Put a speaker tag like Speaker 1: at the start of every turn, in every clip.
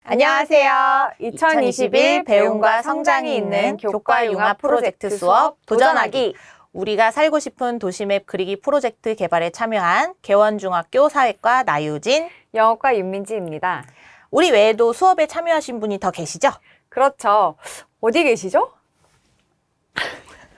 Speaker 1: 안녕하세요. 2021 배움과 성장이 있는 교과 융합 프로젝트 수업 도전하기.
Speaker 2: 우리가 살고 싶은 도시맵 그리기 프로젝트 개발에 참여한 개원중학교 사회과 나유진,
Speaker 1: 영어과 윤민지입니다.
Speaker 2: 우리 외에도 수업에 참여하신 분이 더 계시죠?
Speaker 1: 그렇죠. 어디 계시죠?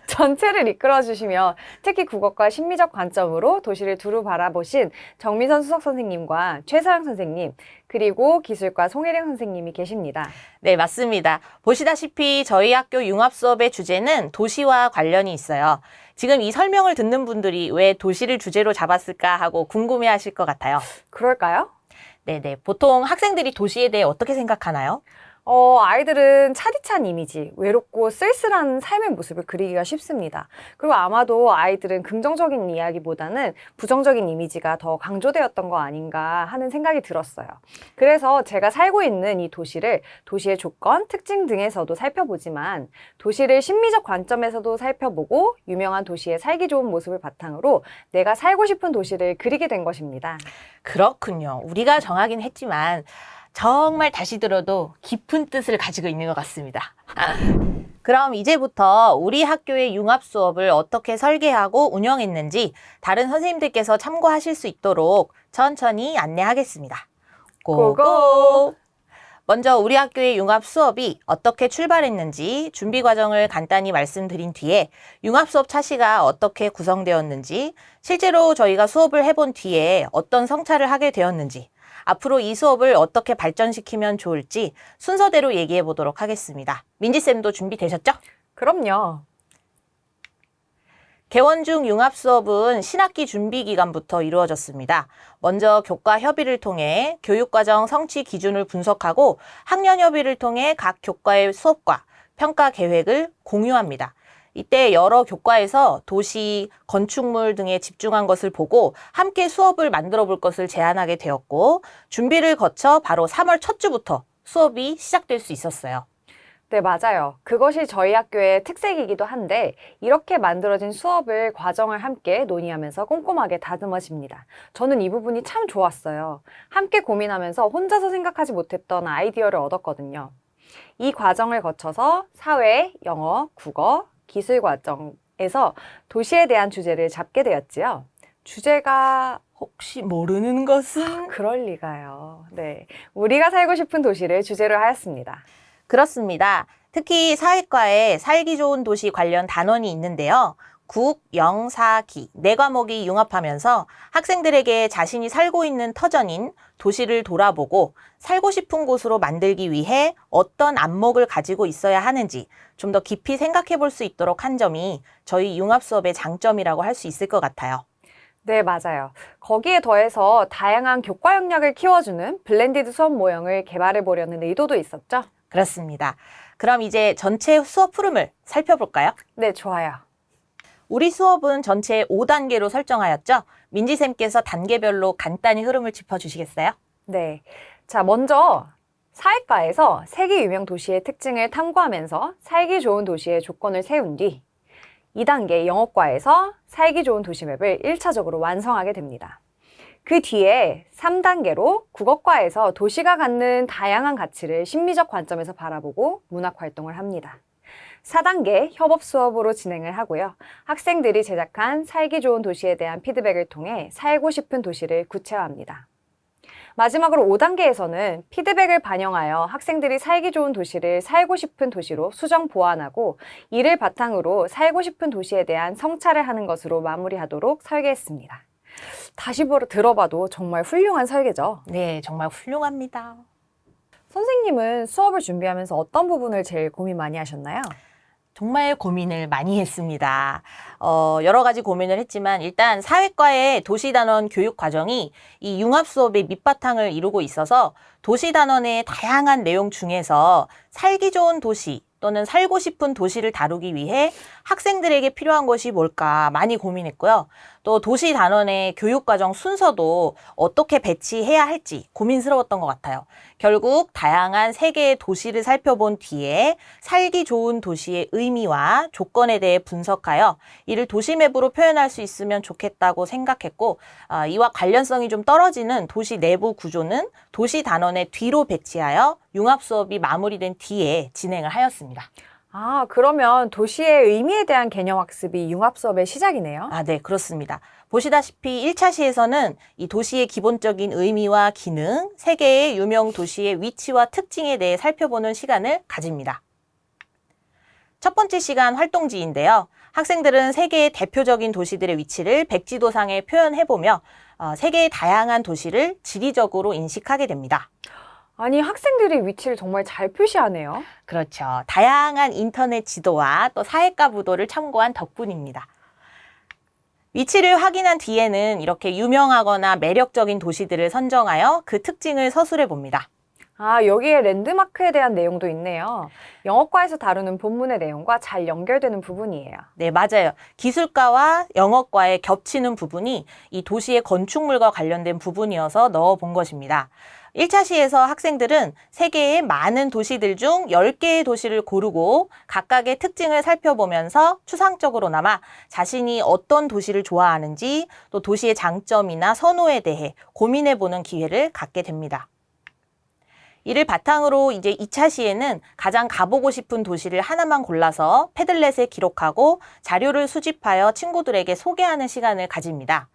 Speaker 1: 전체를 이끌어주시며 특히 국어과 심리적 관점으로 도시를 두루 바라보신 정민선 수석 선생님과 최서영 선생님, 그리고 기술과 송혜령 선생님이 계십니다.
Speaker 2: 네, 맞습니다. 보시다시피 저희 학교 융합 수업의 주제는 도시와 관련이 있어요. 지금 이 설명을 듣는 분들이 왜 도시를 주제로 잡았을까 하고 궁금해 하실 것 같아요.
Speaker 1: 그럴까요?
Speaker 2: 네네. 보통 학생들이 도시에 대해 어떻게 생각하나요?
Speaker 1: 아이들은 차디찬 이미지, 외롭고 쓸쓸한 삶의 모습을 그리기가 쉽습니다. 그리고 아마도 아이들은 긍정적인 이야기보다는 부정적인 이미지가 더 강조되었던 거 아닌가 하는 생각이 들었어요. 그래서 제가 살고 있는 이 도시를 도시의 조건, 특징 등에서도 살펴보지만 도시를 심리적 관점에서도 살펴보고 유명한 도시의 살기 좋은 모습을 바탕으로 내가 살고 싶은 도시를 그리게 된 것입니다.
Speaker 2: 그렇군요. 우리가 정하긴 했지만 정말 다시 들어도 깊은 뜻을 가지고 있는 것 같습니다. 그럼 이제부터 우리 학교의 융합 수업을 어떻게 설계하고 운영했는지 다른 선생님들께서 참고하실 수 있도록 천천히 안내하겠습니다. 고고! 먼저 우리 학교의 융합 수업이 어떻게 출발했는지 준비 과정을 간단히 말씀드린 뒤에 융합 수업 차시가 어떻게 구성되었는지, 실제로 저희가 수업을 해본 뒤에 어떤 성찰을 하게 되었는지, 앞으로 이 수업을 어떻게 발전시키면 좋을지 순서대로 얘기해 보도록 하겠습니다. 민지쌤도 준비되셨죠?
Speaker 1: 그럼요.
Speaker 2: 개원중 융합 수업은 신학기 준비 기간부터 이루어졌습니다. 먼저 교과 협의를 통해 교육과정 성취 기준을 분석하고 학년 협의를 통해 각 교과의 수업과 평가 계획을 공유합니다. 이때 여러 교과에서 도시, 건축물 등에 집중한 것을 보고 함께 수업을 만들어 볼 것을 제안하게 되었고, 준비를 거쳐 바로 3월 첫 주부터 수업이 시작될 수 있었어요.
Speaker 1: 네, 맞아요. 그것이 저희 학교의 특색이기도 한데 이렇게 만들어진 수업을 과정을 함께 논의하면서 꼼꼼하게 다듬어집니다. 저는 이 부분이 참 좋았어요. 함께 고민하면서 혼자서 생각하지 못했던 아이디어를 얻었거든요. 이 과정을 거쳐서 사회, 영어, 국어, 기술 과정에서 도시에 대한 주제를 잡게 되었지요. 주제가
Speaker 2: 혹시 모르는 것은?
Speaker 1: 그럴 리가요. 네, 우리가 살고 싶은 도시를 주제로 하였습니다.
Speaker 2: 그렇습니다. 특히 사회과에 살기 좋은 도시 관련 단원이 있는데요. 국, 영, 사, 기, 네 과목이 융합하면서 학생들에게 자신이 살고 있는 터전인 도시를 돌아보고 살고 싶은 곳으로 만들기 위해 어떤 안목을 가지고 있어야 하는지 좀 더 깊이 생각해 볼 수 있도록 한 점이 저희 융합 수업의 장점이라고 할 수 있을 것 같아요.
Speaker 1: 네, 맞아요. 거기에 더해서 다양한 교과 역량을 키워주는 블렌디드 수업 모형을 개발해 보려는 의도도 있었죠?
Speaker 2: 그렇습니다. 그럼 이제 전체 수업 흐름을 살펴볼까요?
Speaker 1: 네, 좋아요.
Speaker 2: 우리 수업은 전체 5단계로 설정하였죠? 민지쌤께서 단계별로 간단히 흐름을 짚어주시겠어요?
Speaker 1: 네. 자, 먼저 사회과에서 세계 유명 도시의 특징을 탐구하면서 살기 좋은 도시의 조건을 세운 뒤 2단계 영어과에서 살기 좋은 도시맵을 1차적으로 완성하게 됩니다. 그 뒤에 3단계로 국어과에서 도시가 갖는 다양한 가치를 심리적 관점에서 바라보고 문학 활동을 합니다. 4단계 협업 수업으로 진행을 하고요. 학생들이 제작한 살기 좋은 도시에 대한 피드백을 통해 살고 싶은 도시를 구체화합니다. 마지막으로 5단계에서는 피드백을 반영하여 학생들이 살기 좋은 도시를 살고 싶은 도시로 수정 보완하고 이를 바탕으로 살고 싶은 도시에 대한 성찰을 하는 것으로 마무리하도록 설계했습니다. 다시 들어봐도 정말 훌륭한 설계죠.
Speaker 2: 네, 정말 훌륭합니다.
Speaker 1: 선생님은 수업을 준비하면서 어떤 부분을 제일 고민 많이 하셨나요?
Speaker 2: 정말 고민을 많이 했습니다. 여러 가지 고민을 했지만 일단 사회과의 도시단원 교육 과정이 이 융합 수업의 밑바탕을 이루고 있어서 도시단원의 다양한 내용 중에서 살기 좋은 도시 또는 살고 싶은 도시를 다루기 위해 학생들에게 필요한 것이 뭘까 많이 고민했고요. 또 도시 단원의 교육과정 순서도 어떻게 배치해야 할지 고민스러웠던 것 같아요. 결국 다양한 세 개의 도시를 살펴본 뒤에 살기 좋은 도시의 의미와 조건에 대해 분석하여 이를 도시맵으로 표현할 수 있으면 좋겠다고 생각했고, 이와 관련성이 좀 떨어지는 도시 내부 구조는 도시 단원의 뒤로 배치하여 융합 수업이 마무리된 뒤에 진행을 하였습니다.
Speaker 1: 아, 그러면 도시의 의미에 대한 개념 학습이 융합 수업의 시작이네요.
Speaker 2: 네, 그렇습니다. 보시다시피 1차 시에서는 이 도시의 기본적인 의미와 기능, 세 개의 유명 도시의 위치와 특징에 대해 살펴보는 시간을 가집니다. 첫 번째 시간 활동지인데요. 학생들은 세 개의 대표적인 도시들의 위치를 백지도상에 표현해보며 세 개의 다양한 도시를 지리적으로 인식하게 됩니다.
Speaker 1: 아니, 학생들이 위치를 정말 잘 표시하네요.
Speaker 2: 그렇죠. 다양한 인터넷 지도와 또 사회과 부도를 참고한 덕분입니다. 위치를 확인한 뒤에는 이렇게 유명하거나 매력적인 도시들을 선정하여 그 특징을 서술해 봅니다.
Speaker 1: 아, 여기에 랜드마크에 대한 내용도 있네요. 영어과에서 다루는 본문의 내용과 잘 연결되는 부분이에요.
Speaker 2: 네, 맞아요. 기술과와 영어과의 겹치는 부분이 이 도시의 건축물과 관련된 부분이어서 넣어 본 것입니다. 1차 시에서 학생들은 세계의 많은 도시들 중 10개의 도시를 고르고 각각의 특징을 살펴보면서 추상적으로나마 자신이 어떤 도시를 좋아하는지 또 도시의 장점이나 선호에 대해 고민해보는 기회를 갖게 됩니다. 이를 바탕으로 이제 2차 시에는 가장 가보고 싶은 도시를 하나만 골라서 패들렛에 기록하고 자료를 수집하여 친구들에게 소개하는 시간을 가집니다.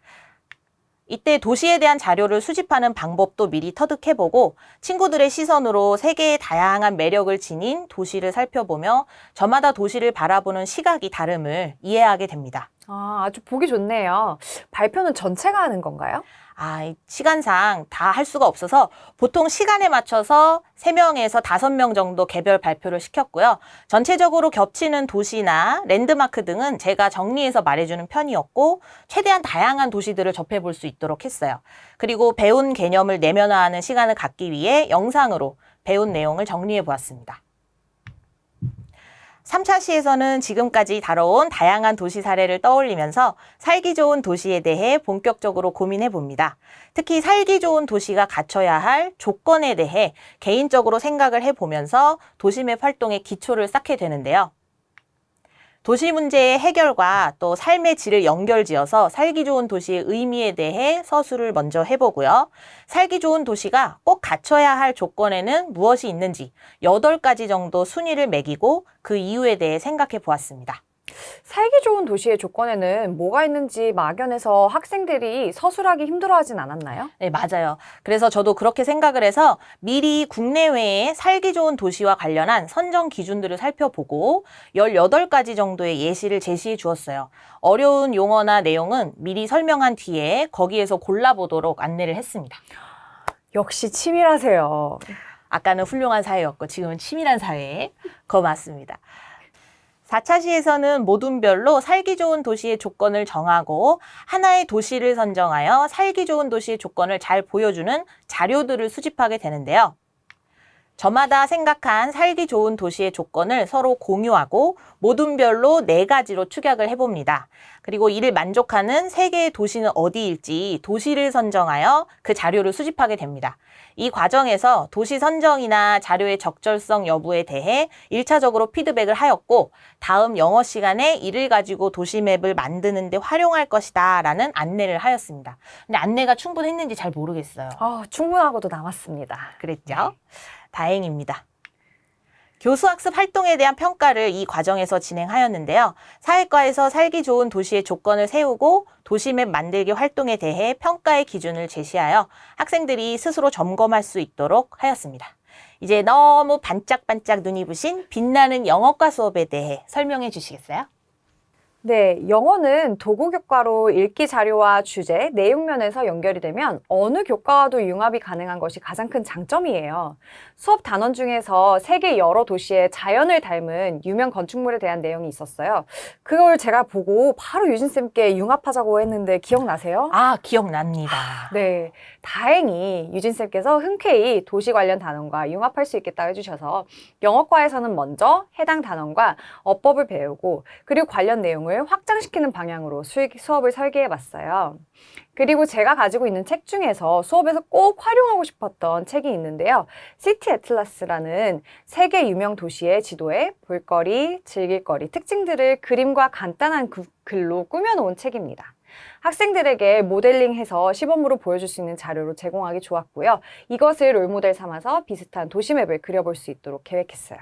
Speaker 2: 이때 도시에 대한 자료를 수집하는 방법도 미리 터득해보고 친구들의 시선으로 세계의 다양한 매력을 지닌 도시를 살펴보며 저마다 도시를 바라보는 시각이 다름을 이해하게 됩니다.
Speaker 1: 아, 아주 보기 좋네요. 발표는 전체가 하는 건가요?
Speaker 2: 이 시간상 다 할 수가 없어서 보통 시간에 맞춰서 3명에서 5명 정도 개별 발표를 시켰고요. 전체적으로 겹치는 도시나 랜드마크 등은 제가 정리해서 말해주는 편이었고 최대한 다양한 도시들을 접해볼 수 있도록 했어요. 그리고 배운 개념을 내면화하는 시간을 갖기 위해 영상으로 배운 내용을 정리해 보았습니다. 3차 시에서는 지금까지 다뤄온 다양한 도시 사례를 떠올리면서 살기 좋은 도시에 대해 본격적으로 고민해 봅니다. 특히 살기 좋은 도시가 갖춰야 할 조건에 대해 개인적으로 생각을 해보면서 도시맵 활동의 기초를 쌓게 되는데요. 도시 문제의 해결과 또 삶의 질을 연결지어서 살기 좋은 도시의 의미에 대해 서술을 먼저 해보고요. 살기 좋은 도시가 꼭 갖춰야 할 조건에는 무엇이 있는지 8가지 정도 순위를 매기고 그 이유에 대해 생각해 보았습니다.
Speaker 1: 살기 좋은 도시의 조건에는 뭐가 있는지 막연해서 학생들이 서술하기 힘들어하진 않았나요?
Speaker 2: 네, 맞아요. 그래서 저도 그렇게 생각을 해서 미리 국내외의 살기 좋은 도시와 관련한 선정 기준들을 살펴보고 18가지 정도의 예시를 제시해 주었어요. 어려운 용어나 내용은 미리 설명한 뒤에 거기에서 골라보도록 안내를 했습니다.
Speaker 1: 역시 치밀하세요.
Speaker 2: 아까는 훌륭한 사회였고 지금은 치밀한 사회. 그거 맞습니다. 4차 시에서는 모둠별로 살기 좋은 도시의 조건을 정하고 하나의 도시를 선정하여 살기 좋은 도시의 조건을 잘 보여주는 자료들을 수집하게 되는데요. 저마다 생각한 살기 좋은 도시의 조건을 서로 공유하고 모둠별로 4가지로 축약을 해봅니다. 그리고 이를 만족하는 3개의 도시는 어디일지 도시를 선정하여 그 자료를 수집하게 됩니다. 이 과정에서 도시 선정이나 자료의 적절성 여부에 대해 1차적으로 피드백을 하였고 다음 영어 시간에 이를 가지고 도시맵을 만드는 데 활용할 것이다 라는 안내를 하였습니다. 근데 안내가 충분했는지 잘 모르겠어요.
Speaker 1: 충분하고도 남았습니다.
Speaker 2: 그랬죠? 네. 다행입니다. 교수학습 활동에 대한 평가를 이 과정에서 진행하였는데요. 사회과에서 살기 좋은 도시의 조건을 세우고 도시맵 만들기 활동에 대해 평가의 기준을 제시하여 학생들이 스스로 점검할 수 있도록 하였습니다. 이제 너무 반짝반짝 눈이 부신 빛나는 영어과 수업에 대해 설명해 주시겠어요?
Speaker 1: 네, 영어는 도구 교과로 읽기 자료와 주제, 내용 면에서 연결이 되면 어느 교과와도 융합이 가능한 것이 가장 큰 장점이에요. 수업 단원 중에서 세계 여러 도시의 자연을 닮은 유명 건축물에 대한 내용이 있었어요. 그걸 제가 보고 바로 유진쌤께 융합하자고 했는데 기억나세요?
Speaker 2: 기억납니다.
Speaker 1: 네, 다행히 유진쌤께서 흔쾌히 도시 관련 단원과 융합할 수 있겠다고 해주셔서 영어과에서는 먼저 해당 단원과 어법을 배우고 그리고 관련 내용을 내용을 확장시키는 방향으로 수업을 설계해 봤어요. 그리고 제가 가지고 있는 책 중에서 수업에서 꼭 활용하고 싶었던 책이 있는데요. 시티 애틀라스라는 세계 유명 도시의 지도에 볼거리, 즐길거리, 특징들을 그림과 간단한 글로 꾸며놓은 책입니다. 학생들에게 모델링해서 시범으로 보여줄 수 있는 자료로 제공하기 좋았고요. 이것을 롤모델 삼아서 비슷한 도시맵을 그려볼 수 있도록 계획했어요.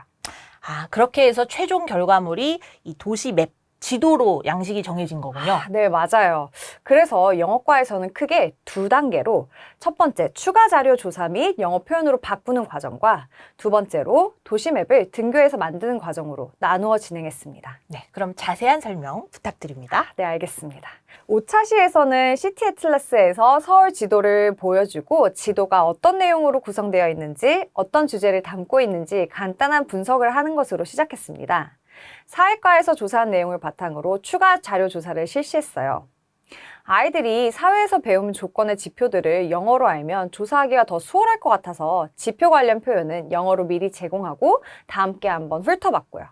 Speaker 2: 아, 그렇게 해서 최종 결과물이 이 도시 맵, 지도로 양식이 정해진 거군요.
Speaker 1: 네, 맞아요. 그래서 영어과에서는 크게 두 단계로 첫 번째 추가 자료 조사 및 영어 표현으로 바꾸는 과정과 두 번째로 도시맵을 등교해서 만드는 과정으로 나누어 진행했습니다.
Speaker 2: 네, 그럼 자세한 설명 부탁드립니다.
Speaker 1: 네, 알겠습니다. 5차 시에서는 시티 애틀라스에서 서울 지도를 보여주고 지도가 어떤 내용으로 구성되어 있는지, 어떤 주제를 담고 있는지 간단한 분석을 하는 것으로 시작했습니다. 사회과에서 조사한 내용을 바탕으로 추가 자료 조사를 실시했어요. 아이들이 사회에서 배운 조건의 지표들을 영어로 알면 조사하기가 더 수월할 것 같아서 지표 관련 표현은 영어로 미리 제공하고 다 함께 한번 훑어봤고요.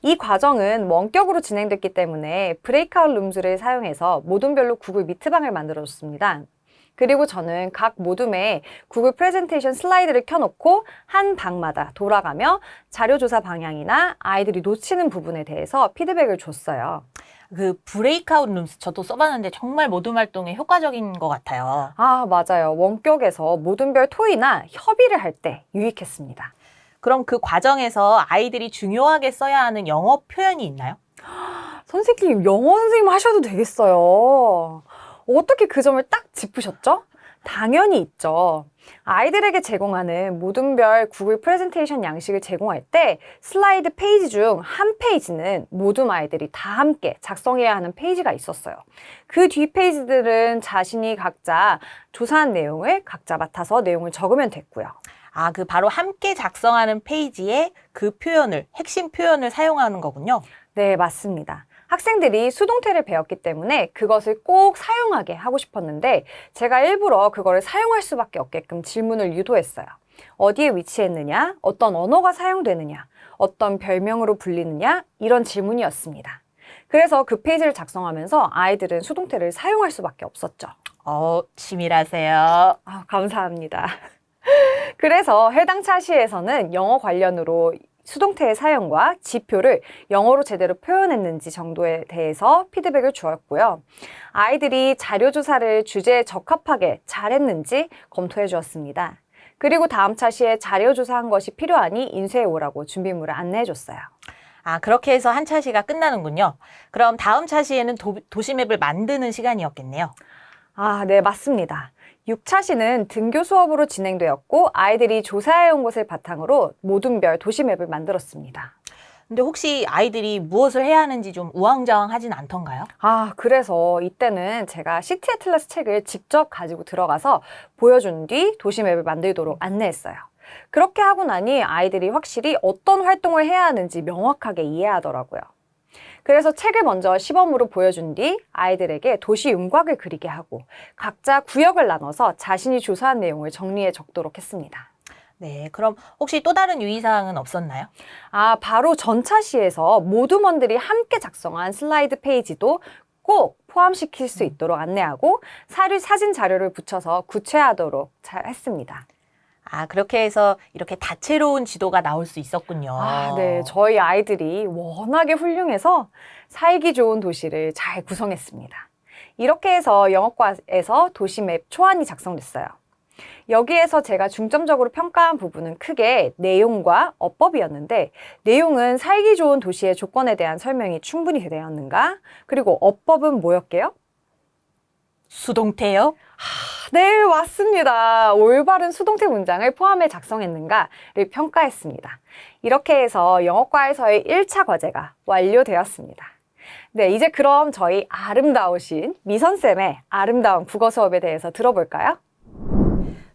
Speaker 1: 이 과정은 원격으로 진행됐기 때문에 브레이크아웃 룸즈를 사용해서 모둠별로 구글 미트방을 만들어줬습니다. 그리고 저는 각 모둠에 구글 프레젠테이션 슬라이드를 켜놓고 한 방마다 돌아가며 자료조사 방향이나 아이들이 놓치는 부분에 대해서 피드백을 줬어요.
Speaker 2: 그 브레이크아웃 룸스 저도 써봤는데 정말 모둠 활동에 효과적인 것 같아요.
Speaker 1: 아, 맞아요. 원격에서 모둠별 토의나 협의를 할 때 유익했습니다.
Speaker 2: 그럼 그 과정에서 아이들이 중요하게 써야 하는 영어 표현이 있나요?
Speaker 1: 선생님, 영어 선생님 하셔도 되겠어요. 어떻게 그 점을 딱 짚으셨죠? 당연히 있죠. 아이들에게 제공하는 모둠별 구글 프레젠테이션 양식을 제공할 때 슬라이드 페이지 중 한 페이지는 모둠 아이들이 다 함께 작성해야 하는 페이지가 있었어요. 그 뒤 페이지들은 자신이 각자 조사한 내용을 각자 맡아서 내용을 적으면 됐고요.
Speaker 2: 아, 그 바로 함께 작성하는 페이지에 그 표현을, 핵심 표현을 사용하는 거군요.
Speaker 1: 네, 맞습니다. 학생들이 수동태를 배웠기 때문에 그것을 꼭 사용하게 하고 싶었는데 제가 일부러 그거를 사용할 수밖에 없게끔 질문을 유도했어요. 어디에 위치했느냐? 어떤 언어가 사용되느냐? 어떤 별명으로 불리느냐? 이런 질문이었습니다. 그래서 그 페이지를 작성하면서 아이들은 수동태를 사용할 수밖에 없었죠.
Speaker 2: 치밀하세요.
Speaker 1: 아, 감사합니다. 그래서 해당 차시에서는 영어 관련으로 수동태의 사용과 지표를 영어로 제대로 표현했는지 정도에 대해서 피드백을 주었고요. 아이들이 자료조사를 주제에 적합하게 잘했는지 검토해 주었습니다. 그리고 다음 차시에 자료조사한 것이 필요하니 인쇄해 오라고 준비물을 안내해 줬어요.
Speaker 2: 아, 그렇게 해서 한 차시가 끝나는군요. 그럼 다음 차시에는 도시맵을 만드는 시간이었겠네요.
Speaker 1: 아, 네, 맞습니다. 6차시는 등교 수업으로 진행되었고 아이들이 조사해온 것을 바탕으로 모둠별 도시맵을 만들었습니다.
Speaker 2: 근데 혹시 아이들이 무엇을 해야 하는지 좀 우왕좌왕하진 않던가요?
Speaker 1: 아, 그래서 이때는 제가 시티 애틀라스 책을 직접 가지고 들어가서 보여준 뒤 도시맵을 만들도록 안내했어요. 그렇게 하고 나니 아이들이 확실히 어떤 활동을 해야 하는지 명확하게 이해하더라고요. 그래서 책을 먼저 시범으로 보여준 뒤 아이들에게 도시 윤곽을 그리게 하고 각자 구역을 나눠서 자신이 조사한 내용을 정리해 적도록 했습니다.
Speaker 2: 네, 그럼 혹시 또 다른 유의사항은 없었나요?
Speaker 1: 아, 바로 전차시에서 모둠원들이 함께 작성한 슬라이드 페이지도 꼭 포함시킬 수 있도록 안내하고 사진 자료를 붙여서 구체화하도록 잘 했습니다.
Speaker 2: 아, 그렇게 해서 이렇게 다채로운 지도가 나올 수 있었군요.
Speaker 1: 아, 네. 저희 아이들이 워낙에 훌륭해서 살기 좋은 도시를 잘 구성했습니다. 이렇게 해서 영어과에서 도시맵 초안이 작성됐어요. 여기에서 제가 중점적으로 평가한 부분은 크게 내용과 어법이었는데 내용은 살기 좋은 도시의 조건에 대한 설명이 충분히 되었는가? 그리고 어법은 뭐였게요?
Speaker 2: 수동태요?
Speaker 1: 네, 맞습니다. 올바른 수동태 문장을 포함해 작성했는가를 평가했습니다. 이렇게 해서 영어과에서의 1차 과제가 완료되었습니다. 네, 이제 그럼 저희 아름다우신 미선쌤의 아름다운 국어 수업에 대해서 들어볼까요?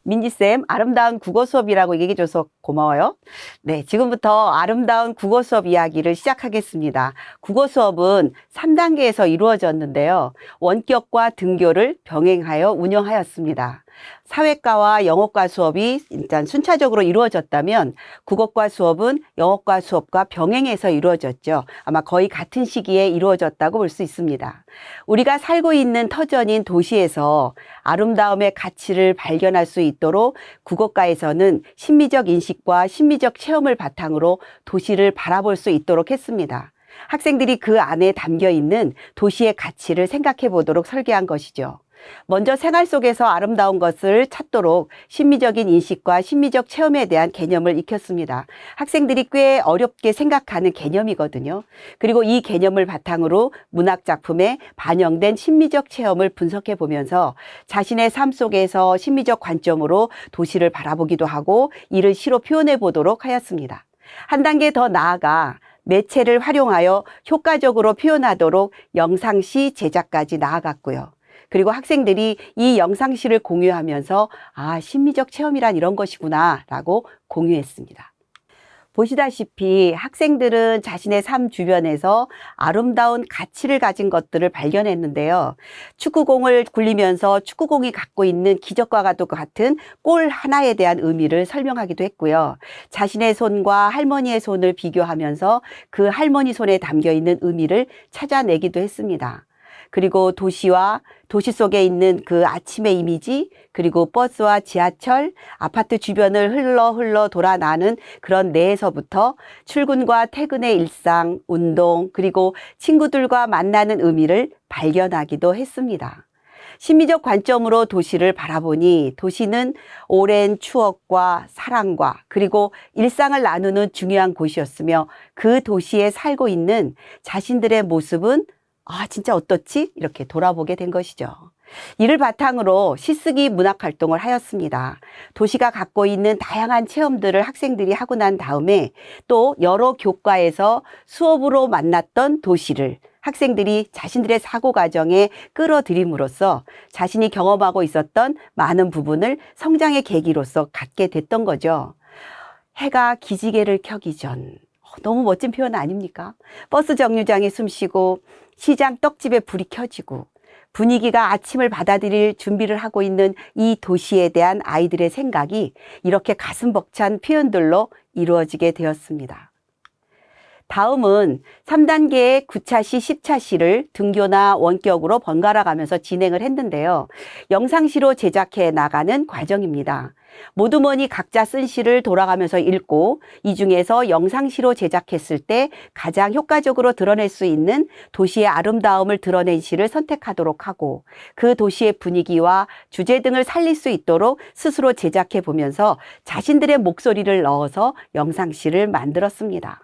Speaker 3: 민지쌤, 아름다운 국어 수업이라고 얘기해줘서 고마워요. 네, 지금부터 아름다운 국어 수업 이야기를 시작하겠습니다. 국어 수업은 3단계에서 이루어졌는데요. 원격과 등교를 병행하여 운영하였습니다. 사회과와 영어과 수업이 일단 순차적으로 이루어졌다면 국어과 수업은 영어과 수업과 병행해서 이루어졌죠. 아마 거의 같은 시기에 이루어졌다고 볼 수 있습니다. 우리가 살고 있는 터전인 도시에서 아름다움의 가치를 발견할 수 있도록 국어과에서는 심미적 인식과 심미적 체험을 바탕으로 도시를 바라볼 수 있도록 했습니다. 학생들이 그 안에 담겨 있는 도시의 가치를 생각해 보도록 설계한 것이죠. 먼저 생활 속에서 아름다운 것을 찾도록 심미적인 인식과 심미적 체험에 대한 개념을 익혔습니다. 학생들이 꽤 어렵게 생각하는 개념이거든요. 그리고 이 개념을 바탕으로 문학 작품에 반영된 심미적 체험을 분석해 보면서 자신의 삶 속에서 심미적 관점으로 도시를 바라보기도 하고 이를 시로 표현해 보도록 하였습니다. 한 단계 더 나아가 매체를 활용하여 효과적으로 표현하도록 영상시 제작까지 나아갔고요. 그리고 학생들이 이 영상시를 공유하면서 심미적 체험이란 이런 것이구나 라고 공유했습니다. 보시다시피 학생들은 자신의 삶 주변에서 아름다운 가치를 가진 것들을 발견했는데요. 축구공을 굴리면서 축구공이 갖고 있는 기적과 같은 골 하나에 대한 의미를 설명하기도 했고요. 자신의 손과 할머니의 손을 비교하면서 그 할머니 손에 담겨 있는 의미를 찾아내기도 했습니다. 그리고 도시와 도시 속에 있는 그 아침의 이미지, 그리고 버스와 지하철, 아파트 주변을 흘러 돌아 나는 그런 내에서부터 출근과 퇴근의 일상, 운동, 그리고 친구들과 만나는 의미를 발견하기도 했습니다. 심미적 관점으로 도시를 바라보니 도시는 오랜 추억과 사랑과 그리고 일상을 나누는 중요한 곳이었으며 그 도시에 살고 있는 자신들의 모습은 진짜 어떻지? 이렇게 돌아보게 된 것이죠. 이를 바탕으로 시쓰기 문학 활동을 하였습니다. 도시가 갖고 있는 다양한 체험들을 학생들이 하고 난 다음에 또 여러 교과에서 수업으로 만났던 도시를 학생들이 자신들의 사고 과정에 끌어들임으로써 자신이 경험하고 있었던 많은 부분을 성장의 계기로서 갖게 됐던 거죠. 해가 기지개를 켜기 전. 너무 멋진 표현 아닙니까? 버스 정류장에 숨쉬고 시장 떡집에 불이 켜지고 분위기가 아침을 받아들일 준비를 하고 있는 이 도시에 대한 아이들의 생각이 이렇게 가슴 벅찬 표현들로 이루어지게 되었습니다. 다음은 3단계의 9차시, 10차시를 등교나 원격으로 번갈아 가면서 진행을 했는데요. 영상시로 제작해 나가는 과정입니다. 모두 뭐니 각자 쓴 시를 돌아가면서 읽고 이 중에서 영상시로 제작했을 때 가장 효과적으로 드러낼 수 있는 도시의 아름다움을 드러낸 시를 선택하도록 하고 그 도시의 분위기와 주제 등을 살릴 수 있도록 스스로 제작해 보면서 자신들의 목소리를 넣어서 영상시를 만들었습니다.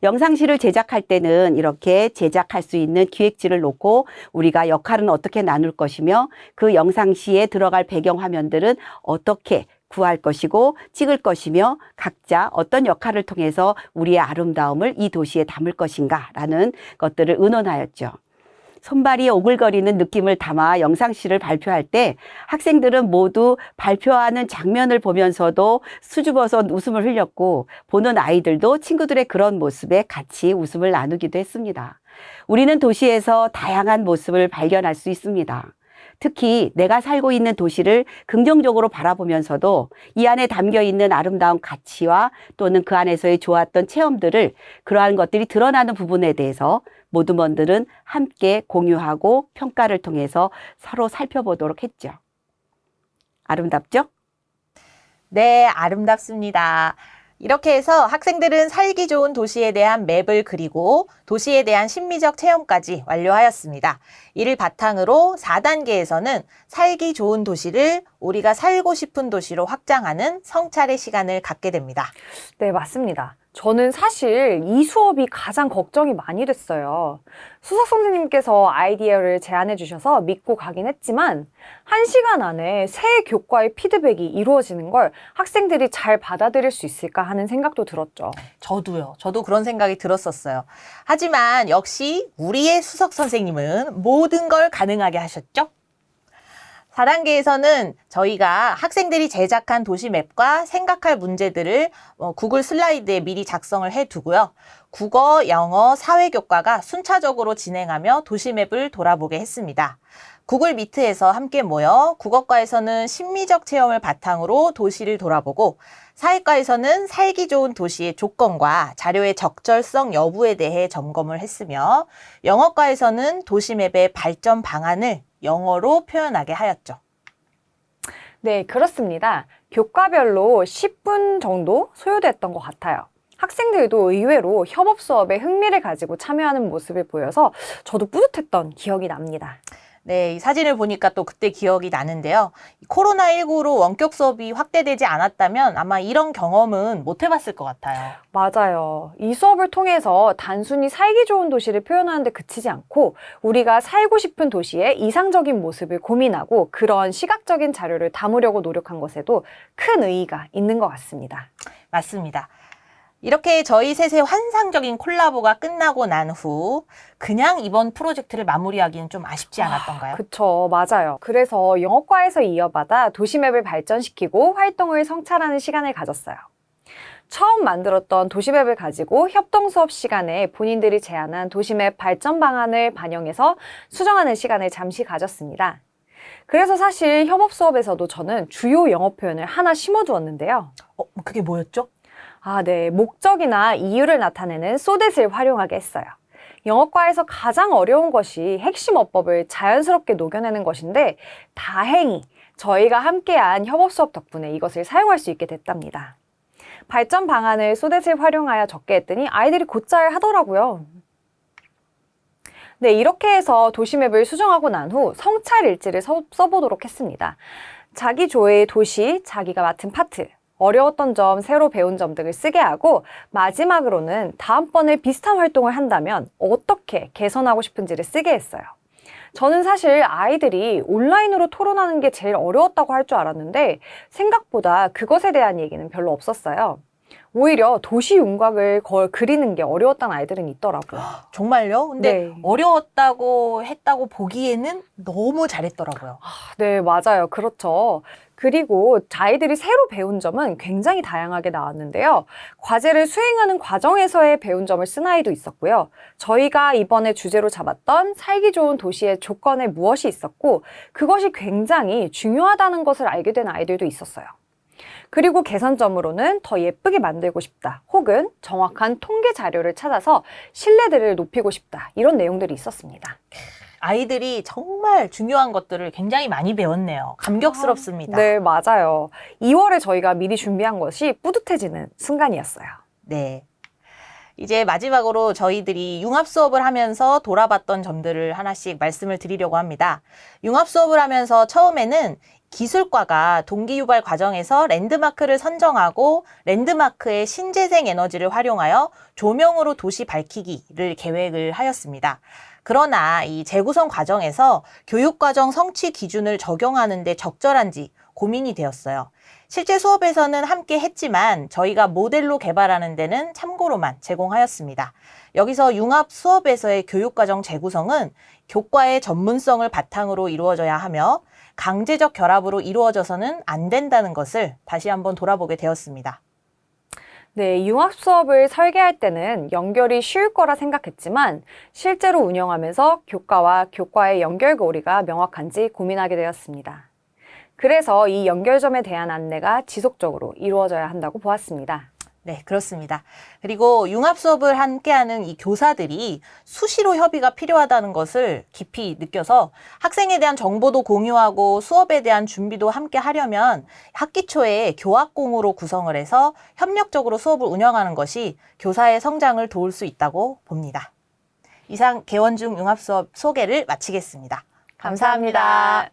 Speaker 3: 영상시를 제작할 때는 이렇게 제작할 수 있는 기획지를 놓고 우리가 역할은 어떻게 나눌 것이며 그 영상시에 들어갈 배경화면들은 어떻게 구할 것이고 찍을 것이며 각자 어떤 역할을 통해서 우리의 아름다움을 이 도시에 담을 것인가 라는 것들을 의논하였죠. 손발이 오글거리는 느낌을 담아 영상시를 발표할 때 학생들은 모두 발표하는 장면을 보면서도 수줍어서 웃음을 흘렸고 보는 아이들도 친구들의 그런 모습에 같이 웃음을 나누기도 했습니다. 우리는 도시에서 다양한 모습을 발견할 수 있습니다. 특히 내가 살고 있는 도시를 긍정적으로 바라보면서도 이 안에 담겨 있는 아름다운 가치와 또는 그 안에서의 좋았던 체험들을 그러한 것들이 드러나는 부분에 대해서 모두먼들은 함께 공유하고 평가를 통해서 서로 살펴보도록 했죠. 아름답죠?
Speaker 2: 네, 아름답습니다. 이렇게 해서 학생들은 살기 좋은 도시에 대한 맵을 그리고 도시에 대한 심미적 체험까지 완료하였습니다. 이를 바탕으로 4단계에서는 살기 좋은 도시를 우리가 살고 싶은 도시로 확장하는 성찰의 시간을 갖게 됩니다.
Speaker 1: 네, 맞습니다. 저는 사실 이 수업이 가장 걱정이 많이 됐어요. 수석 선생님께서 아이디어를 제안해 주셔서 믿고 가긴 했지만 1시간 안에 새 교과의 피드백이 이루어지는 걸 학생들이 잘 받아들일 수 있을까 하는 생각도 들었죠.
Speaker 2: 저도요. 저도 그런 생각이 들었었어요. 하지만 역시 우리의 수석 선생님은 모든 걸 가능하게 하셨죠? 4단계에서는 저희가 학생들이 제작한 도시맵과 생각할 문제들을 구글 슬라이드에 미리 작성을 해두고요. 국어, 영어, 사회교과가 순차적으로 진행하며 도시맵을 돌아보게 했습니다. 구글 미트에서 함께 모여 국어과에서는 심리적 체험을 바탕으로 도시를 돌아보고 사회과에서는 살기 좋은 도시의 조건과 자료의 적절성 여부에 대해 점검을 했으며 영어과에서는 도시맵의 발전 방안을 영어로 표현하게 하였죠.
Speaker 1: 네, 그렇습니다. 교과별로 10분 정도 소요됐던 것 같아요. 학생들도 의외로 협업 수업에 흥미를 가지고 참여하는 모습을 보여서 저도 뿌듯했던 기억이 납니다.
Speaker 2: 네, 이 사진을 보니까 또 그때 기억이 나는데요. 코로나19로 원격 수업이 확대되지 않았다면 아마 이런 경험은 못 해봤을 것 같아요.
Speaker 1: 맞아요. 이 수업을 통해서 단순히 살기 좋은 도시를 표현하는 데 그치지 않고 우리가 살고 싶은 도시의 이상적인 모습을 고민하고 그런 시각적인 자료를 담으려고 노력한 것에도 큰 의의가 있는 것 같습니다.
Speaker 2: 맞습니다. 이렇게 저희 셋의 환상적인 콜라보가 끝나고 난 후 그냥 이번 프로젝트를 마무리하기는 좀 아쉽지 않았던가요?
Speaker 1: 그쵸, 맞아요. 그래서 영어과에서 이어받아 도시맵을 발전시키고 활동을 성찰하는 시간을 가졌어요. 처음 만들었던 도시맵을 가지고 협동 수업 시간에 본인들이 제안한 도시맵 발전 방안을 반영해서 수정하는 시간을 잠시 가졌습니다. 그래서 사실 협업 수업에서도 저는 주요 영어 표현을 하나 심어두었는데요.
Speaker 2: 그게 뭐였죠?
Speaker 1: 네. 목적이나 이유를 나타내는 so that을 활용하게 했어요. 영어과에서 가장 어려운 것이 핵심 어법을 자연스럽게 녹여내는 것인데 다행히 저희가 함께한 협업 수업 덕분에 이것을 사용할 수 있게 됐답니다. 발전 방안을 so that을 활용하여 적게 했더니 아이들이 곧잘 하더라고요. 네, 이렇게 해서 도시맵을 수정하고 난 후 성찰 일지를 써보도록 했습니다. 자기 조의 도시, 자기가 맡은 파트, 어려웠던 점, 새로 배운 점 등을 쓰게 하고 마지막으로는 다음번에 비슷한 활동을 한다면 어떻게 개선하고 싶은지를 쓰게 했어요. 저는 사실 아이들이 온라인으로 토론하는 게 제일 어려웠다고 할 줄 알았는데 생각보다 그것에 대한 얘기는 별로 없었어요. 오히려 도시 윤곽을 그리는 게 어려웠던 아이들은 있더라고요.
Speaker 2: 정말요? 근데
Speaker 1: 네.
Speaker 2: 어려웠다고 했다고 보기에는 너무 잘했더라고요.
Speaker 1: 네, 맞아요. 그렇죠. 그리고 아이들이 새로 배운 점은 굉장히 다양하게 나왔는데요. 과제를 수행하는 과정에서의 배운 점을 쓴 아이도 있었고요. 저희가 이번에 주제로 잡았던 살기 좋은 도시의 조건에 무엇이 있었고 그것이 굉장히 중요하다는 것을 알게 된 아이들도 있었어요. 그리고 개선점으로는 더 예쁘게 만들고 싶다. 혹은 정확한 통계 자료를 찾아서 신뢰도를 높이고 싶다. 이런 내용들이 있었습니다.
Speaker 2: 아이들이 정말 중요한 것들을 굉장히 많이 배웠네요. 감격스럽습니다.
Speaker 1: 네, 맞아요. 2월에 저희가 미리 준비한 것이 뿌듯해지는 순간이었어요.
Speaker 2: 네. 이제 마지막으로 저희들이 융합 수업을 하면서 돌아봤던 점들을 하나씩 말씀을 드리려고 합니다. 융합 수업을 하면서 처음에는 기술과가 동기 유발 과정에서 랜드마크를 선정하고 랜드마크의 신재생 에너지를 활용하여 조명으로 도시 밝히기를 계획을 하였습니다. 그러나 이 재구성 과정에서 교육과정 성취 기준을 적용하는 데 적절한지 고민이 되었어요. 실제 수업에서는 함께 했지만 저희가 모델로 개발하는 데는 참고로만 제공하였습니다. 여기서 융합 수업에서의 교육과정 재구성은 교과의 전문성을 바탕으로 이루어져야 하며 강제적 결합으로 이루어져서는 안 된다는 것을 다시 한번 돌아보게 되었습니다.
Speaker 1: 네, 융합 수업을 설계할 때는 연결이 쉬울 거라 생각했지만 실제로 운영하면서 교과와 교과의 연결고리가 명확한지 고민하게 되었습니다. 그래서 이 연결점에 대한 안내가 지속적으로 이루어져야 한다고 보았습니다.
Speaker 2: 네, 그렇습니다. 그리고 융합 수업을 함께하는 이 교사들이 수시로 협의가 필요하다는 것을 깊이 느껴서 학생에 대한 정보도 공유하고 수업에 대한 준비도 함께 하려면 학기 초에 교학공으로 구성을 해서 협력적으로 수업을 운영하는 것이 교사의 성장을 도울 수 있다고 봅니다. 이상 개원 중 융합 수업 소개를 마치겠습니다. 감사합니다.